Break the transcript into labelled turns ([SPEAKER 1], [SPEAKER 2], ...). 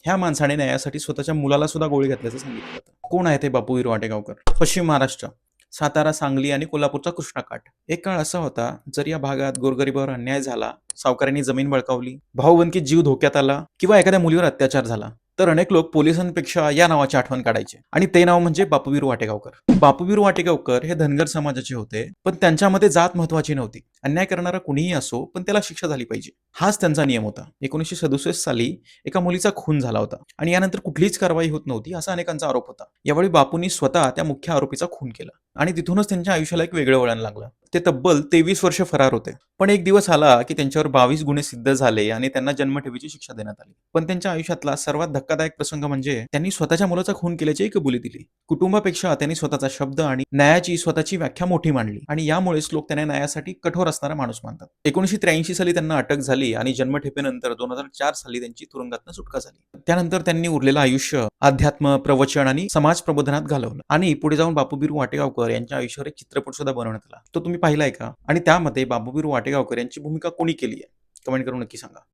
[SPEAKER 1] ह्या माणसाने न्यायासाठी स्वतःच्या मुलाला सुद्धा गोळी घातल्याचं सांगितलं जातं. कोण आहे ते बापूवीर वाटेगावकर? पश्चिम महाराष्ट्र, सातारा, सांगली आणि कोल्हापूरचा कृष्णाकाठ. एक काळ असा होता, जर या भागात गोरगरिबावर अन्याय झाला, सावकारांनी जमीन बळकावली, भाऊबंदकीत जीव धोक्यात आला किंवा एखाद्या मुलीवर अत्याचार झाला, तर अनेक लोक पोलिसांपेक्षा या नावाची आठवण काढायचे आणि ते नाव म्हणजे बापूवीर वाटेगावकर. बापूवीर वाटेगावकर हे धनगर समाजाचे होते, पण त्यांच्यामध्ये जात महत्वाची नव्हती. अन्याय करणारा कुणीही असो, पण त्याला शिक्षा झाली पाहिजे, हाच त्यांचा नियम होता. 1967 साली एका मुलीचा खून झाला होता आणि यानंतर कुठलीच कारवाई होत नव्हती, असा अनेकांचा आरोप होता. यावेळी बापूंनी स्वतः त्या मुख्य आरोपीचा खून केला आणि तिथूनच त्यांच्या आयुष्याला एक वेगळं वळण लागलं. ते तब्बल 23 वर्ष फरार होते. पण एक दिवस आला की त्यांच्यावर 22 गुन्हे सिद्ध झाले आणि त्यांना जन्मठेपेची शिक्षा देण्यात आली. पण त्यांच्या आयुष्यातला सर्वात धक्कादायक प्रसंग म्हणजे त्यांनी स्वतःच्या मुलाचा खून केल्याची कबुली दिली. कुटुंबापेक्षा त्यांनी स्वतःचा शब्द आणि न्यायाची स्वतःची व्याख्या मोठी मांडली आणि यामुळेच लोक त्यांना न्यायासाठी कठोर असणारा माणूस मानतात. 1983 साली त्यांना अटक झाली आणि जन्मठेपेनंतर 2004 साली त्यांची तुरुंगातून सुटका झाली. त्यानंतर त्यांनी उरलेलं आयुष्य अध्यात्म, प्रवचन आणि समाज प्रबोधनात घालवलं आणि पुढे जाऊन बापूबीर वाटेगावकर यांच्या आयुष्यावर एक चित्रपट सुद्धा बनवण्यात आला. तो तुम्ही पाहिलाय का? आणि त्यामध्ये बापूबीर वाटेगावकर यांची भूमिका कोणी केली आहे? कमेंट करून नक्की सांगा.